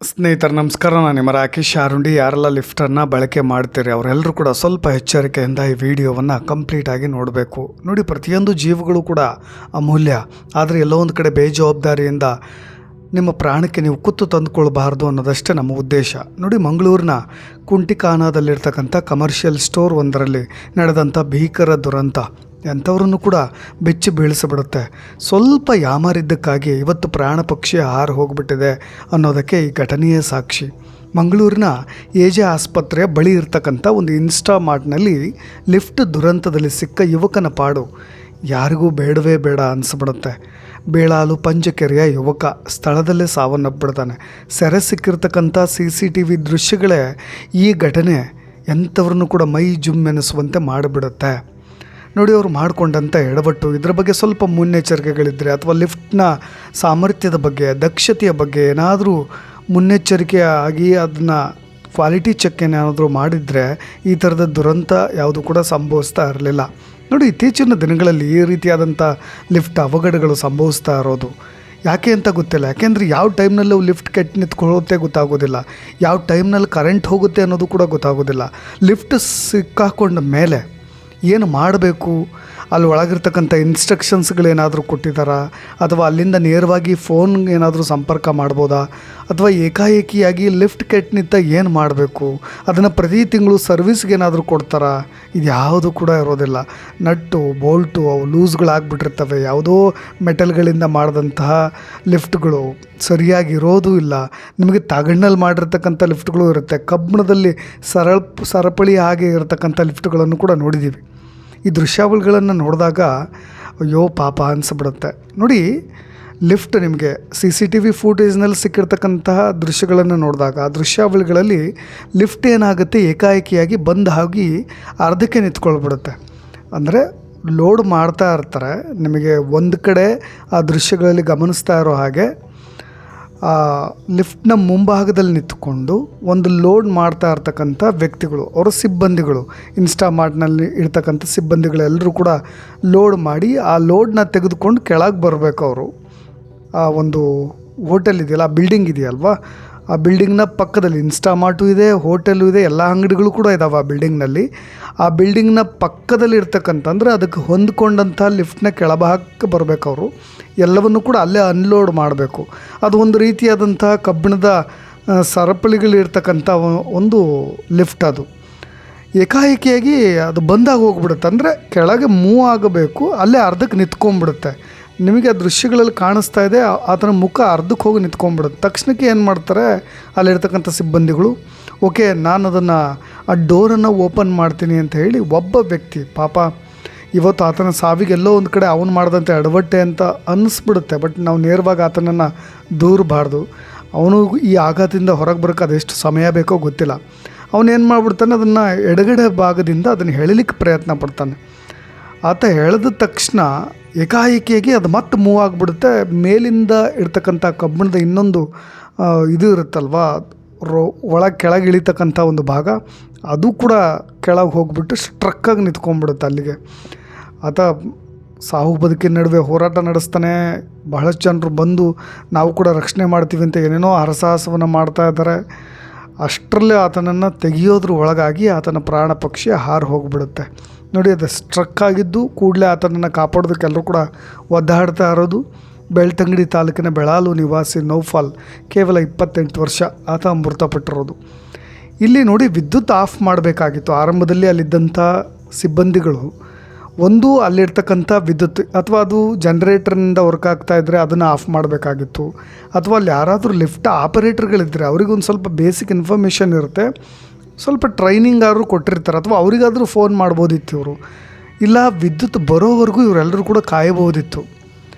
ಸ್ನೇಹಿತರೆ ನಮಸ್ಕಾರ. ನಾನು ನಿಮ್ಮ ರಾಕೇಶ್ ಆರುಂಡಿ. ಯಾರೆಲ್ಲ ಲಿಫ್ಟನ್ನು ಬಳಕೆ ಮಾಡ್ತೀರಿ ಅವರೆಲ್ಲರೂ ಕೂಡ ಸ್ವಲ್ಪ ಎಚ್ಚರಿಕೆಯಿಂದ ಈ ವಿಡಿಯೋವನ್ನು ಕಂಪ್ಲೀಟಾಗಿ ನೋಡಬೇಕು. ನೋಡಿ, ಪ್ರತಿಯೊಂದು ಜೀವಗಳು ಕೂಡ ಅಮೂಲ್ಯ. ಆದರೆ ಎಲ್ಲೋ ಒಂದು ಕಡೆ ಬೇಜವಾಬ್ದಾರಿಯಿಂದ ನಿಮ್ಮ ಪ್ರಾಣಕ್ಕೆ ನೀವು ಕುತ್ತು ತಂದುಕೊಳ್ಬಾರ್ದು ಅನ್ನೋದಷ್ಟೇ ನಮ್ಮ ಉದ್ದೇಶ. ನೋಡಿ, ಮಂಗಳೂರಿನ ಕುಂಟಿಕಾನದಲ್ಲಿರ್ತಕ್ಕಂಥ ಕಮರ್ಷಿಯಲ್ ಸ್ಟೋರ್ ಒಂದರಲ್ಲಿ ನಡೆದಂಥ ಭೀಕರ ದುರಂತ ಎಂಥವ್ರನ್ನು ಕೂಡ ಬೆಚ್ಚಿ ಬೀಳಿಸಿಬಿಡುತ್ತೆ. ಸ್ವಲ್ಪ ಯಾಮಾರಿದ್ದಕ್ಕಾಗಿ ಇವತ್ತು ಪ್ರಾಣ ಪಕ್ಷಿ ಹಾರು ಹೋಗಿಬಿಟ್ಟಿದೆ ಅನ್ನೋದಕ್ಕೆ ಈ ಘಟನೆಯೇ ಸಾಕ್ಷಿ. ಮಂಗಳೂರಿನ ಎಜೆ ಆಸ್ಪತ್ರೆಯ ಬಳಿ ಇರ್ತಕ್ಕಂಥ ಒಂದು ಇನ್ಸ್ಟಾಮಾರ್ಟ್ನಲ್ಲಿ ಲಿಫ್ಟ್ ದುರಂತದಲ್ಲಿ ಸಿಕ್ಕ ಯುವಕನ ಪಾಡು ಯಾರಿಗೂ ಬೇಡವೇ ಬೇಡ ಅನಿಸ್ಬಿಡುತ್ತೆ. ಬೇಳಾಲು ಪಂಚಕೆರೆಯ ಯುವಕ ಸ್ಥಳದಲ್ಲೇ ಸಾವನ್ನಪ್ಪಿಬಿಡ್ತಾನೆ. ಸೆರೆ ಸಿಕ್ಕಿರ್ತಕ್ಕಂಥ CCTV ದೃಶ್ಯಗಳೇ ಈ ಘಟನೆ ಎಂಥವ್ರನ್ನು ಕೂಡ ಮೈ ಜುಮ್ಮೆನಿಸುವಂತೆ ಮಾಡಿಬಿಡುತ್ತೆ. ನೋಡಿ, ಅವರು ಮಾಡಿಕೊಂಡಂಥ ಎಡವಟ್ಟು, ಇದರ ಬಗ್ಗೆ ಸ್ವಲ್ಪ ಮುನ್ನೆಚ್ಚರಿಕೆಗಳಿದ್ದರೆ ಅಥವಾ ಲಿಫ್ಟ್ನ ಸಾಮರ್ಥ್ಯದ ಬಗ್ಗೆ, ದಕ್ಷತೆಯ ಬಗ್ಗೆ ಏನಾದರೂ ಮುನ್ನೆಚ್ಚರಿಕೆ ಆಗಿ ಅದನ್ನು ಕ್ವಾಲಿಟಿ ಚೆಕ್ ಏನಾದರೂ ಮಾಡಿದರೆ ಈ ಥರದ ದುರಂತ ಯಾವುದು ಕೂಡ ಸಂಭವಿಸ್ತಾ ಇರಲಿಲ್ಲ. ನೋಡಿ, ಇತ್ತೀಚಿನ ದಿನಗಳಲ್ಲಿ ಈ ರೀತಿಯಾದಂಥ ಲಿಫ್ಟ್ ಅವಘಡಗಳು ಸಂಭವಿಸ್ತಾ ಇರೋದು ಯಾಕೆ ಅಂತ ಗೊತ್ತಿಲ್ಲ. ಯಾಕೆಂದರೆ ಯಾವ ಟೈಮ್ನಲ್ಲಿ ಅವು ಲಿಫ್ಟ್ ಕೆಟ್ಟು ನಿಂತ್ಕೊಳ್ಳುತ್ತೆ ಗೊತ್ತಾಗೋದಿಲ್ಲ, ಯಾವ ಟೈಮ್ನಲ್ಲಿ ಕರೆಂಟ್ ಹೋಗುತ್ತೆ ಅನ್ನೋದು ಕೂಡ ಗೊತ್ತಾಗೋದಿಲ್ಲ. ಲಿಫ್ಟ್ ಸಿಕ್ಕಾಕೊಂಡ ಮೇಲೆ ಏನು ಮಾಡಬೇಕು, ಅಲ್ಲಿ ಒಳಗಿರ್ತಕ್ಕಂಥ ಇನ್ಸ್ಟ್ರಕ್ಷನ್ಸ್ಗಳೇನಾದರೂ ಕೊಟ್ಟಿದ್ದಾರಾ, ಅಥವಾ ಅಲ್ಲಿಂದ ನೇರವಾಗಿ ಫೋನ್ ಏನಾದರೂ ಸಂಪರ್ಕ ಮಾಡ್ಬೋದಾ, ಅಥವಾ ಏಕಾಏಕಿಯಾಗಿ ಲಿಫ್ಟ್ ಕೆಟ್ಟು ನಿಂತ ಏನು ಮಾಡಬೇಕು, ಅದನ್ನು ಪ್ರತಿ ತಿಂಗಳು ಸರ್ವಿಸ್ಗೆ ಏನಾದರೂ ಕೊಡ್ತಾರಾ, ಇದು ಯಾವುದು ಕೂಡ ಇರೋದಿಲ್ಲ. ನಟ್ಟು ಬೋಲ್ಟು ಅವು ಲೂಸ್ಗಳಾಗ್ಬಿಟ್ಟಿರ್ತವೆ. ಯಾವುದೋ ಮೆಟಲ್ಗಳಿಂದ ಮಾಡಿದಂತಹ ಲಿಫ್ಟ್ಗಳು ಸರಿಯಾಗಿರೋದು ಇಲ್ಲ. ನಿಮಗೆ ತಗಣ್ಣಲ್ಲಿ ಮಾಡಿರ್ತಕ್ಕಂಥ ಲಿಫ್ಟ್ಗಳು ಇರುತ್ತೆ. ಕಬ್ಬಿಣದಲ್ಲಿ ಸರಪಳಿ ಹಾಗೆ ಇರತಕ್ಕಂಥ ಲಿಫ್ಟ್ಗಳನ್ನು ಕೂಡ ನೋಡಿದ್ದೀವಿ. ಈ ದೃಶ್ಯಾವಳಿಗಳನ್ನು ನೋಡಿದಾಗ ಅಯ್ಯೋ ಪಾಪ ಅನಿಸ್ಬಿಡುತ್ತೆ. ನೋಡಿ, ಲಿಫ್ಟ್ ನಿಮಗೆ CCTV ಫೂಟೇಜ್ನಲ್ಲಿ ಸಿಕ್ಕಿರ್ತಕ್ಕಂತಹ ದೃಶ್ಯಗಳನ್ನು ನೋಡಿದಾಗ ಆ ದೃಶ್ಯಾವಳಿಗಳಲ್ಲಿ ಲಿಫ್ಟ್ ಏನಾಗುತ್ತೆ, ಏಕಾಏಕಿಯಾಗಿ ಬಂದ್ ಆಗಿ ಅರ್ಧಕ್ಕೆ ನಿಂತ್ಕೊಳ್ಬಿಡುತ್ತೆ. ಅಂದರೆ ಲೋಡ್ ಮಾಡ್ತಾ ಇರ್ತಾರೆ. ನಿಮಗೆ ಒಂದು ಕಡೆ ಆ ದೃಶ್ಯಗಳಲ್ಲಿ ಗಮನಿಸ್ತಾ ಇರೋ ಹಾಗೆ ಲಿಫ್ಟ್ನ ಮುಂಭಾಗದಲ್ಲಿ ನಿಂತ್ಕೊಂಡು ಒಂದು ಲೋಡ್ ಮಾಡ್ತಾ ಇರ್ತಕ್ಕಂಥ ವ್ಯಕ್ತಿಗಳು, ಅವರ ಸಿಬ್ಬಂದಿಗಳು, ಇನ್ಸ್ಟಾಮಾರ್ಟ್ನಲ್ಲಿ ಇರ್ತಕ್ಕಂಥ ಸಿಬ್ಬಂದಿಗಳೆಲ್ಲರೂ ಕೂಡ ಲೋಡ್ ಮಾಡಿ ಆ ಲೋಡ್ನ ತೆಗೆದುಕೊಂಡು ಕೆಳಗೆ ಬರಬೇಕು. ಅವರು ಆ ಒಂದು ಹೋಟೆಲ್ ಇದೆಯಲ್ಲ, ಆ ಬಿಲ್ಡಿಂಗ್ ಇದೆಯಲ್ವಾ, ಆ ಬಿಲ್ಡಿಂಗ್ನ ಪಕ್ಕದಲ್ಲಿ ಇನ್ಸ್ಟಾಮಾರ್ಟು ಇದೆ, ಹೋಟೆಲು ಇದೆ, ಎಲ್ಲ ಅಂಗಡಿಗಳು ಕೂಡ ಇದ್ದಾವೆ ಆ ಬಿಲ್ಡಿಂಗ್ನಲ್ಲಿ. ಆ ಬಿಲ್ಡಿಂಗ್ನ ಪಕ್ಕದಲ್ಲಿ ಇರ್ತಕ್ಕಂಥ, ಅಂದರೆ ಅದಕ್ಕೆ ಹೊಂದ್ಕೊಂಡಂಥ ಲಿಫ್ಟ್ನ ಕೆಳಭಾಗಕ್ಕೆ ಬರಬೇಕು. ಅವರು ಎಲ್ಲವನ್ನು ಕೂಡ ಅಲ್ಲೇ ಅನ್ಲೋಡ್ ಮಾಡಬೇಕು. ಅದು ಒಂದು ರೀತಿಯಾದಂಥ ಕಬ್ಬಿಣದ ಸರಪಳಿಗಳಿರ್ತಕ್ಕಂಥ ಒಂದು ಲಿಫ್ಟ್. ಅದು ಏಕಾಏಕಿಯಾಗಿ ಅದು ಬಂದಾಗ ಹೋಗ್ಬಿಡುತ್ತೆ. ಅಂದರೆ ಕೆಳಗೆ ಮೂವ್ ಆಗಬೇಕು, ಅಲ್ಲೇ ಅರ್ಧಕ್ಕೆ ನಿಂತ್ಕೊಂಡ್ಬಿಡುತ್ತೆ. ನಿಮಗೆ ಆ ದೃಶ್ಯಗಳಲ್ಲಿ ಕಾಣಿಸ್ತಾ ಇದೆ, ಆತನ ಮುಖ ಅರ್ಧಕ್ಕೆ ಹೋಗಿ ನಿಂತ್ಕೊಂಡ್ಬಿಡುತ್ತೆ. ತಕ್ಷಣಕ್ಕೆ ಏನು ಮಾಡ್ತಾರೆ ಅಲ್ಲಿರ್ತಕ್ಕಂಥ ಸಿಬ್ಬಂದಿಗಳು, ಓಕೆ ನಾನು ಅದನ್ನು ಆ ಡೋರನ್ನು ಓಪನ್ ಮಾಡ್ತೀನಿ ಅಂತ ಹೇಳಿ ಒಬ್ಬ ವ್ಯಕ್ತಿ ಪಾಪ ಇವತ್ತು ಆತನ ಸಾವಿಗೆಲ್ಲೋ ಒಂದು ಕಡೆ ಅವನು ಮಾಡಿದಂಥ ಎಡವಟ್ಟೆ ಅಂತ ಅನ್ನಿಸ್ಬಿಡುತ್ತೆ. ಬಟ್ ನಾವು ನೇರವಾಗಿ ಆತನನ್ನು ದೂರಬಾರ್ದು. ಅವನು ಈ ಆಘಾತದಿಂದ ಹೊರಗೆ ಬರೋಕ್ಕೆ ಅದೆಷ್ಟು ಸಮಯ ಬೇಕೋ ಗೊತ್ತಿಲ್ಲ. ಅವನೇನು ಮಾಡಿಬಿಡ್ತಾನೆ, ಅದನ್ನು ಎಡಗಡೆ ಭಾಗದಿಂದ ಅದನ್ನು ಎಳಿಲಿಕ್ಕೆ ಪ್ರಯತ್ನ ಪಡ್ತಾನೆ. ಆತ ಎಳೆದ ತಕ್ಷಣ ಏಕಾಏಕಿಯಾಗಿ ಅದು ಮತ್ತೆ ಮೂವ್ ಆಗಿಬಿಡುತ್ತೆ. ಮೇಲಿಂದ ಇರ್ತಕ್ಕಂಥ ಕಬ್ಬಿಣದ ಇನ್ನೊಂದು ಇದು ಇರುತ್ತಲ್ವ, ಒಳಗೆ ಕೆಳಗೆ ಇಳಿತಕ್ಕಂಥ ಒಂದು ಭಾಗ, ಅದು ಕೂಡ ಕೆಳಗೆ ಹೋಗ್ಬಿಟ್ಟು ಸ್ಟ್ರಕ್ಕಾಗಿ ನಿಂತ್ಕೊಂಡ್ಬಿಡುತ್ತೆ ಅಲ್ಲಿಗೆ. ಆತ ಸಾವು ಬದುಕಿನ ನಡುವೆ ಹೋರಾಟ ನಡೆಸ್ತಾನೆ. ಬಹಳಷ್ಟು ಜನರು ಬಂದು ನಾವು ಕೂಡ ರಕ್ಷಣೆ ಮಾಡ್ತೀವಿ ಅಂತ ಏನೇನೋ ಹರಸಾಹಸವನ್ನು ಮಾಡ್ತಾ ಇದ್ದಾರೆ. ಅಷ್ಟರಲ್ಲೇ ಆತನನ್ನು ತೆಗೆಯೋದ್ರ ಒಳಗಾಗಿ ಆತನ ಪ್ರಾಣ ಪಕ್ಷಿ ಹಾರು ಹೋಗಿಬಿಡುತ್ತೆ. ನೋಡಿ, ಅದು ಸ್ಟ್ರಕ್ ಆಗಿದ್ದು ಕೂಡಲೇ ಆತನನ್ನು ಕಾಪಾಡೋದಕ್ಕೆ ಎಲ್ಲರೂ ಕೂಡ ಒದ್ದಾಡ್ತಾ ಇರೋದು. ಬೆಳ್ತಂಗಡಿ ತಾಲೂಕಿನ ಬೆಳಾಲು ನಿವಾಸಿ ನೌಫಾಲ್, ಕೇವಲ 28 ವರ್ಷ, ಆತ ಮೃತಪಟ್ಟಿರೋದು. ಇಲ್ಲಿ ನೋಡಿ, ವಿದ್ಯುತ್ ಆಫ್ ಮಾಡಬೇಕಾಗಿತ್ತು. ಆರಂಭದಲ್ಲಿ ಅಲ್ಲಿದ್ದಂಥ ಸಿಬ್ಬಂದಿಗಳು ಒಂದು ಅಲ್ಲಿರ್ತಕ್ಕಂಥ ವಿದ್ಯುತ್ ಅಥವಾ ಅದು ಜನ್ರೇಟರ್ನಿಂದ ವರ್ಕ್ ಆಗ್ತಾಯಿದ್ರೆ ಅದನ್ನು ಆಫ್ ಮಾಡಬೇಕಾಗಿತ್ತು. ಅಥವಾ ಅಲ್ಲಿ ಯಾರಾದರೂ ಲಿಫ್ಟ್ ಆಪರೇಟರ್ಗಳಿದ್ದರೆ ಅವ್ರಿಗೊಂದು ಸ್ವಲ್ಪ ಬೇಸಿಕ್ ಇನ್ಫಾರ್ಮೇಷನ್ ಇರುತ್ತೆ, ಸ್ವಲ್ಪ ಟ್ರೈನಿಂಗ್ ಆದರೂ ಕೊಟ್ಟಿರ್ತಾರೆ, ಅಥವಾ ಅವರಿಗಾದರೂ ಫೋನ್ ಮಾಡ್ಬೋದಿತ್ತು ಇವರು. ಇಲ್ಲ, ವಿದ್ಯುತ್ ಬರೋವರೆಗೂ ಇವರೆಲ್ಲರೂ ಕೂಡ ಕಾಯಬಹುದಿತ್ತು.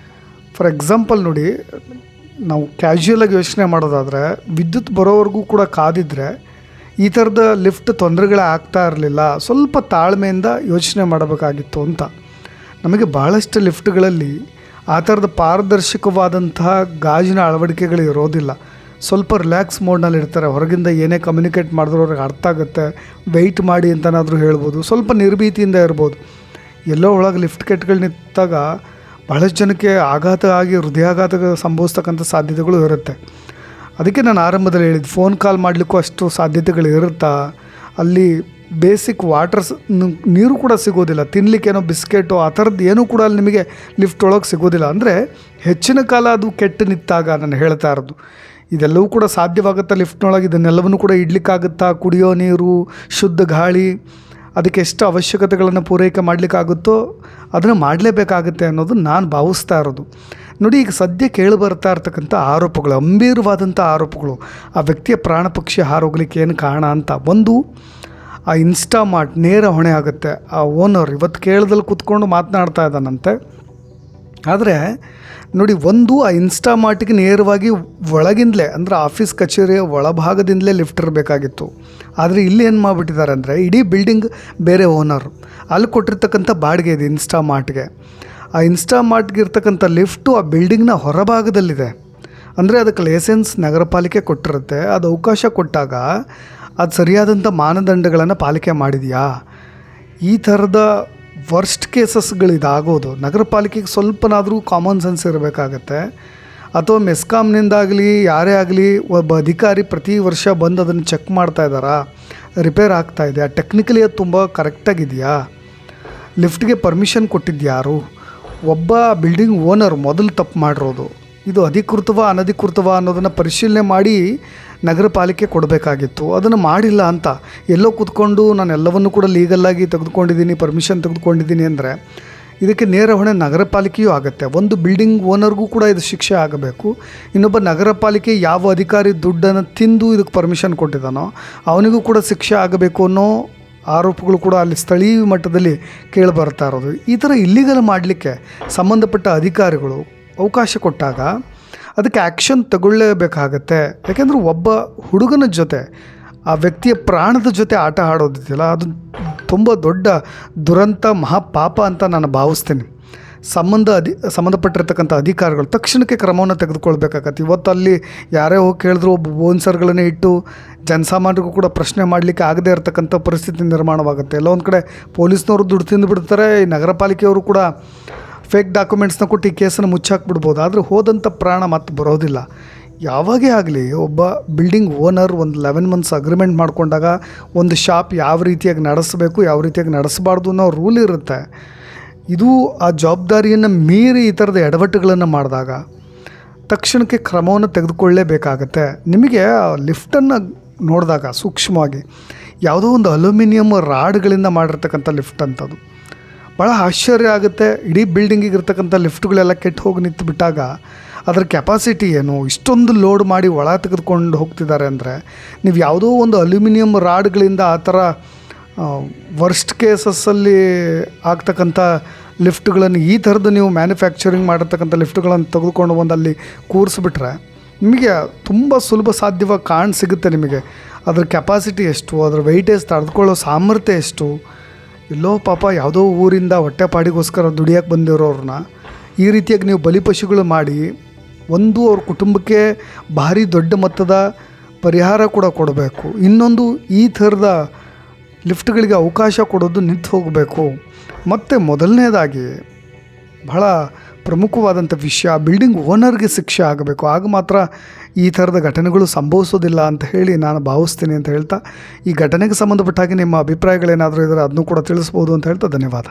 ಫಾರ್ ಎಕ್ಸಾಂಪಲ್ ನೋಡಿ, ನಾವು ಕ್ಯಾಶುಯಲಾಗಿ ಯೋಚನೆ ಮಾಡೋದಾದರೆ ವಿದ್ಯುತ್ ಬರೋವರೆಗೂ ಕೂಡ ಕಾದಿದ್ರೆ ಈ ಥರದ ಲಿಫ್ಟ್ ತೊಂದರೆಗಳೇ ಆಗ್ತಾ ಇರಲಿಲ್ಲ. ಸ್ವಲ್ಪ ತಾಳ್ಮೆಯಿಂದ ಯೋಚನೆ ಮಾಡಬೇಕಾಗಿತ್ತು ಅಂತ. ನಮಗೆ ಭಾಳಷ್ಟು ಲಿಫ್ಟ್ಗಳಲ್ಲಿ ಆ ಥರದ ಪಾರದರ್ಶಕವಾದಂತಹ ಗಾಜಿನ ಅಳವಡಿಕೆಗಳು ಇರೋದಿಲ್ಲ. ಸ್ವಲ್ಪ ರಿಲ್ಯಾಕ್ಸ್ ಮೋಡ್ನಲ್ಲಿ ಇರ್ತಾರೆ. ಹೊರಗಿಂದ ಏನೇ ಕಮ್ಯುನಿಕೇಟ್ ಮಾಡಿದ್ರು ಅವ್ರಿಗೆ ಅರ್ಥ ಆಗುತ್ತೆ. ವೆಯ್ಟ್ ಮಾಡಿ ಅಂತನಾದರೂ ಹೇಳ್ಬೋದು. ಸ್ವಲ್ಪ ನಿರ್ಭೀತಿಯಿಂದ ಇರ್ಬೋದು. ಎಲ್ಲೋ ಒಳಗೆ ಲಿಫ್ಟ್ ಕೆಟ್ಗಳು ನಿಂತಾಗ ಭಾಳಷ್ಟು ಜನಕ್ಕೆ ಆಘಾತ ಆಗಿ ಹೃದಯಾಘಾತ ಸಂಭವಿಸ್ತಕ್ಕಂಥ ಸಾಧ್ಯತೆಗಳು ಇರುತ್ತೆ. ಅದಕ್ಕೆ ನಾನು ಆರಂಭದಲ್ಲಿ ಹೇಳಿದ್ದು ಫೋನ್ ಕಾಲ್ ಮಾಡಲಿಕ್ಕೂ ಅಷ್ಟು ಸಾಧ್ಯತೆಗಳು ಇರುತ್ತಾ, ಅಲ್ಲಿ ಬೇಸಿಕ್ ವಾಟರ್ಸ್ ನೀರು ಕೂಡ ಸಿಗೋದಿಲ್ಲ, ತಿನ್ನಲಿಕ್ಕೇನೋ ಬಿಸ್ಕೆಟು ಆ ಥರದ್ದು ಏನೂ ಕೂಡ ಅಲ್ಲಿ ನಿಮಗೆ ಲಿಫ್ಟ್ ಒಳಗೆ ಸಿಗೋದಿಲ್ಲ. ಅಂದರೆ ಹೆಚ್ಚಿನ ಕಾಲ ಅದು ಕೆಟ್ಟು ನಿಂತಾಗ ನಾನು ಹೇಳ್ತಾ ಇರೋದು. ಇದೆಲ್ಲವೂ ಕೂಡ ಸಾಧ್ಯವಾಗುತ್ತಾ ಲಿಫ್ಟ್ನೊಳಗೆ, ಇದನ್ನೆಲ್ಲವನ್ನೂ ಕೂಡ ಇಡ್ಲಿಕ್ಕಾಗುತ್ತಾ? ಕುಡಿಯೋ ನೀರು, ಶುದ್ಧ ಗಾಳಿ, ಅದಕ್ಕೆ ಎಷ್ಟು ಅವಶ್ಯಕತೆಗಳನ್ನು ಪೂರೈಕೆ ಮಾಡಲಿಕ್ಕಾಗುತ್ತೋ ಅದನ್ನು ಮಾಡಲೇಬೇಕಾಗುತ್ತೆ ಅನ್ನೋದು ನಾನು ಭಾವಿಸ್ತಾ ಇರೋದು. ನೋಡಿ, ಈಗ ಸದ್ಯ ಕೇಳಿ ಬರ್ತಾ ಇರ್ತಕ್ಕಂಥ ಆರೋಪಗಳು, ಗಂಭೀರವಾದಂಥ ಆರೋಪಗಳು, ಆ ವ್ಯಕ್ತಿಯ ಪ್ರಾಣ ಪಕ್ಷಿ ಹಾರೋಗ್ಲಿಕ್ಕೆ ಏನು ಕಾರಣ ಅಂತ. ಒಂದು, ಆ ಇನ್ಸ್ಟಾಮಾರ್ಟ್ ನೇರ ಹೊಣೆ ಆಗುತ್ತೆ. ಆ ಓನರ್ ಇವತ್ತು ಕೇಳದಲ್ಲಿ ಕೂತ್ಕೊಂಡು ಮಾತನಾಡ್ತಾ ಇದ್ದಾನಂತೆ. ಆದರೆ ನೋಡಿ, ಒಂದು ಆ ಇನ್ಸ್ಟಾಮಾರ್ಟಿಗೆ ನೇರವಾಗಿ ಒಳಗಿಂದಲೇ, ಅಂದರೆ ಆಫೀಸ್ ಕಚೇರಿಯ ಒಳಭಾಗದಿಂದಲೇ ಲಿಫ್ಟ್ ಇರಬೇಕಾಗಿತ್ತು. ಆದರೆ ಇಲ್ಲಿ ಏನು ಮಾಡಿಬಿಟ್ಟಿದ್ದಾರೆ ಅಂದರೆ, ಇಡೀ ಬಿಲ್ಡಿಂಗ್ ಬೇರೆ ಓನರ್, ಅಲ್ಲಿ ಕೊಟ್ಟಿರ್ತಕ್ಕಂಥ ಬಾಡಿಗೆ ಇದೆ ಇನ್ಸ್ಟಾಮಾರ್ಟ್ಗೆ. ಆ ಇನ್ಸ್ಟಾಮಾರ್ಟ್ಗೆ ಇರ್ತಕ್ಕಂಥ ಲಿಫ್ಟು ಆ ಬಿಲ್ಡಿಂಗ್ನ ಹೊರಭಾಗದಲ್ಲಿದೆ. ಅಂದರೆ ಅದಕ್ಕೆ ಲೈಸೆನ್ಸ್ ನಗರ ಪಾಲಿಕೆ ಕೊಟ್ಟಿರುತ್ತೆ. ಅದು ಅವಕಾಶ ಕೊಟ್ಟಾಗ ಅದು ಸರಿಯಾದಂಥ ಮಾನದಂಡಗಳನ್ನು ಪಾಲಿಕೆ ಮಾಡಿದೆಯಾ? ಈ ಥರದ ವರ್ಸ್ಟ್ ಕೇಸಸ್ಗಳಿದಾಗೋದು. ನಗರ ಪಾಲಿಕೆಗೆ ಸ್ವಲ್ಪನಾದರೂ ಕಾಮನ್ ಸೆನ್ಸ್ ಇರಬೇಕಾಗತ್ತೆ. ಅಥವಾ ಮೆಸ್ಕಾಮ್ನಿಂದಾಗಲಿ ಯಾರೇ ಆಗಲಿ ಒಬ್ಬ ಅಧಿಕಾರಿ ಪ್ರತಿ ವರ್ಷ ಬಂದು ಅದನ್ನು ಚೆಕ್ ಮಾಡ್ತಾ ಇದ್ದಾರಾ, ರಿಪೇರ್ ಆಗ್ತಾ ಇದೆಯಾ, ಟೆಕ್ನಿಕಲಿ ಅದು ತುಂಬ ಕರೆಕ್ಟಾಗಿದೆಯಾ, ಲಿಫ್ಟ್ಗೆ ಪರ್ಮಿಷನ್ ಕೊಟ್ಟಿದ್ಯಾರು? ಒಬ್ಬ ಬಿಲ್ಡಿಂಗ್ ಓನರ್ ಮೊದಲು ತಪ್ಪು ಮಾಡಿರೋದು. ಇದು ಅಧಿಕೃತವಾ ಅನಧಿಕೃತವಾ ಅನ್ನೋದನ್ನು ಪರಿಶೀಲನೆ ಮಾಡಿ ನಗರ ಪಾಲಿಕೆ ಕೊಡಬೇಕಾಗಿತ್ತು. ಅದನ್ನು ಮಾಡಿಲ್ಲ ಅಂತ ಎಲ್ಲೋ ಕೂತ್ಕೊಂಡು ನಾನು ಎಲ್ಲವನ್ನೂ ಕೂಡ ಲೀಗಲ್ಲಾಗಿ ತೆಗೆದುಕೊಂಡಿದ್ದೀನಿ, ಪರ್ಮಿಷನ್ ತೆಗೆದುಕೊಂಡಿದ್ದೀನಿ ಅಂದರೆ ಇದಕ್ಕೆ ನೇರ ಹೊಣೆ ನಗರ ಪಾಲಿಕೆಯೂ ಆಗುತ್ತೆ. ಒಂದು ಬಿಲ್ಡಿಂಗ್ ಓನರ್ಗೂ ಕೂಡ ಇದು ಶಿಕ್ಷೆ ಆಗಬೇಕು. ಇನ್ನೊಬ್ಬ ನಗರ ಪಾಲಿಕೆ ಯಾವ ಅಧಿಕಾರಿ ದುಡ್ಡನ್ನು ತಿಂದು ಇದಕ್ಕೆ ಪರ್ಮಿಷನ್ ಕೊಟ್ಟಿದ್ದಾನೋ ಅವನಿಗೂ ಕೂಡ ಶಿಕ್ಷೆ ಆಗಬೇಕು ಅನ್ನೋ ಆರೋಪಗಳು ಕೂಡ ಅಲ್ಲಿ ಸ್ಥಳೀಯ ಮಟ್ಟದಲ್ಲಿ ಕೇಳಿಬರ್ತಾ ಇರೋದು. ಈ ಥರ ಇಲ್ಲಿಗಲ್ ಮಾಡಲಿಕ್ಕೆ ಸಂಬಂಧಪಟ್ಟ ಅಧಿಕಾರಿಗಳು ಅವಕಾಶ ಕೊಟ್ಟಾಗ ಅದಕ್ಕೆ ಆ್ಯಕ್ಷನ್ ತಗೊಳ್ಳೇಬೇಕಾಗತ್ತೆ. ಯಾಕೆಂದರೆ ಒಬ್ಬ ಹುಡುಗನ ಜೊತೆ, ಆ ವ್ಯಕ್ತಿಯ ಪ್ರಾಣದ ಜೊತೆ ಆಟ ಆಡೋದಿದೆಯಲ್ಲ, ಅದು ತುಂಬ ದೊಡ್ಡ ದುರಂತ, ಮಹಾಪಾಪ ಅಂತ ನಾನು ಭಾವಿಸ್ತೀನಿ. ಸಂಬಂಧಪಟ್ಟಿರ್ತಕ್ಕಂಥ ಅಧಿಕಾರಿಗಳು ತಕ್ಷಣಕ್ಕೆ ಕ್ರಮವನ್ನು ತೆಗೆದುಕೊಳ್ಬೇಕಾಗತ್ತೆ. ಇವತ್ತು ಅಲ್ಲಿ ಯಾರೇ ಹೋಗಿ ಕೇಳಿದ್ರು ಒಬ್ಬ ಬೋನ್ಸರ್ಗಳನ್ನೇ ಇಟ್ಟು ಜನಸಾಮಾನ್ಯರಿಗೂ ಕೂಡ ಪ್ರಶ್ನೆ ಮಾಡಲಿಕ್ಕೆ ಆಗದೇ ಇರತಕ್ಕಂಥ ಪರಿಸ್ಥಿತಿ ನಿರ್ಮಾಣವಾಗುತ್ತೆ. ಎಲ್ಲ ಒಂದು ಕಡೆ ಪೊಲೀಸ್ನವರು ದುಡ್ಡು ತಿಂದು ಬಿಡ್ತಾರೆ, ಈ ನಗರ ಪಾಲಿಕೆಯವರು ಕೂಡ ಫೇಕ್ ಡಾಕ್ಯುಮೆಂಟ್ಸ್ನ ಕೊಟ್ಟು ಈ ಕೇಸನ್ನು ಮುಚ್ಚಾಕ್ಬಿಡ್ಬೋದು. ಆದರೆ ಹೋದಂಥ ಪ್ರಾಣ ಮತ್ತೆ ಬರೋದಿಲ್ಲ. ಯಾವಾಗೇ ಆಗಲಿ ಒಬ್ಬ ಬಿಲ್ಡಿಂಗ್ ಓನರ್ ಒಂದು 11 months ಅಗ್ರಿಮೆಂಟ್ ಮಾಡಿಕೊಂಡಾಗ ಒಂದು ಶಾಪ್ ಯಾವ ರೀತಿಯಾಗಿ ನಡೆಸಬೇಕು, ಯಾವ ರೀತಿಯಾಗಿ ನಡೆಸಬಾರ್ದು ಅನ್ನೋ ರೂಲ್ ಇರುತ್ತೆ. ಇದು ಆ ಜವಾಬ್ದಾರಿಯನ್ನು ಮೀರಿ ಈ ಥರದ ಎಡವಟ್ಟುಗಳನ್ನು ಮಾಡಿದಾಗ ತಕ್ಷಣಕ್ಕೆ ಕ್ರಮವನ್ನು ತೆಗೆದುಕೊಳ್ಳೇಬೇಕಾಗತ್ತೆ. ನಿಮಗೆ ಲಿಫ್ಟನ್ನು ನೋಡಿದಾಗ ಸೂಕ್ಷ್ಮವಾಗಿ ಯಾವುದೋ ಒಂದು ಅಲ್ಯೂಮಿನಿಯಮ್ ರಾಡ್ಗಳಿಂದ ಮಾಡಿರ್ತಕ್ಕಂಥ ಲಿಫ್ಟ್ ಅಂಥದ್ದು ಭಾಳ ಆಶ್ಚರ್ಯ ಆಗುತ್ತೆ. ಇಡೀ ಬಿಲ್ಡಿಂಗಿಗೆ ಇರ್ತಕ್ಕಂಥ ಲಿಫ್ಟ್ಗಳೆಲ್ಲ ಕೆಟ್ಟು ಹೋಗಿ ನಿಂತು ಬಿಟ್ಟಾಗ ಅದರ ಕೆಪಾಸಿಟಿ ಏನು, ಇಷ್ಟೊಂದು ಲೋಡ್ ಮಾಡಿ ಒಳ ತೆಗೆದುಕೊಂಡು ಹೋಗ್ತಿದ್ದಾರೆ ಅಂದರೆ, ನೀವು ಯಾವುದೋ ಒಂದು ಅಲ್ಯೂಮಿನಿಯಮ್ ರಾಡ್ಗಳಿಂದ ಆ ಥರ ವರ್ಸ್ಟ್ ಕೇಸಸ್ಸಲ್ಲಿ ಆಗ್ತಕ್ಕಂಥ ಲಿಫ್ಟ್ಗಳನ್ನು, ಈ ಥರದ್ದು ನೀವು ಮ್ಯಾನುಫ್ಯಾಕ್ಚರಿಂಗ್ ಮಾಡಿರ್ತಕ್ಕಂಥ ಲಿಫ್ಟ್ಗಳನ್ನು ತೆಗೆದುಕೊಂಡು ಬಂದು ಅಲ್ಲಿ ಕೂರಿಸ್ಬಿಟ್ರೆ ನಿಮಗೆ ತುಂಬ ಸುಲಭ ಸಾಧ್ಯವಾಗಿ ಸಿಗುತ್ತೆ. ನಿಮಗೆ ಅದ್ರ ಕೆಪಾಸಿಟಿ ಎಷ್ಟು, ಅದರ ವೆಯ್ಟೇಜ್ ತಡೆದುಕೊಳ್ಳೋ ಸಾಮರ್ಥ್ಯ ಎಷ್ಟು. ಎಲ್ಲೋ ಪಾಪ ಯಾವುದೋ ಊರಿಂದ ಹೊಟ್ಟೆಪಾಡಿಗೋಸ್ಕರ ದುಡಿಯೋಕ್ಕೆ ಬಂದಿರೋರನ್ನ ಈ ರೀತಿಯಾಗಿ ನೀವು ಬಲಿಪಶುಗಳು ಮಾಡಿ, ಒಂದು ಅವ್ರ ಕುಟುಂಬಕ್ಕೆ ಭಾರಿ ದೊಡ್ಡ ಮೊತ್ತದ ಪರಿಹಾರ ಕೂಡ ಕೊಡಬೇಕು. ಇನ್ನೊಂದು, ಈ ಥರದ ಲಿಫ್ಟ್ಗಳಿಗೆ ಅವಕಾಶ ಕೊಡೋದು ನಿಂತು ಹೋಗಬೇಕು. ಮತ್ತು ಮೊದಲನೇದಾಗಿ ಬಹಳ ಪ್ರಮುಖವಾದಂಥ ವಿಷಯ, ಬಿಲ್ಡಿಂಗ್ ಓನರ್ಗೆ ಶಿಕ್ಷೆ ಆಗಬೇಕು. ಆಗ ಮಾತ್ರ ಈ ಥರದ ಘಟನೆಗಳು ಸಂಭವಿಸೋದಿಲ್ಲ ಅಂತ ಹೇಳಿ ನಾನು ಭಾವಿಸ್ತೀನಿ ಅಂತ ಹೇಳ್ತಾ, ಈ ಘಟನೆಗೆ ಸಂಬಂಧಪಟ್ಟ ಹಾಗೆ ನಿಮ್ಮ ಅಭಿಪ್ರಾಯಗಳೇನಾದರೂ ಇದ್ದರೆ ಅದನ್ನು ಕೂಡ ತಿಳಿಸ್ಬೋದು ಅಂತ ಹೇಳ್ತಾ ಧನ್ಯವಾದ.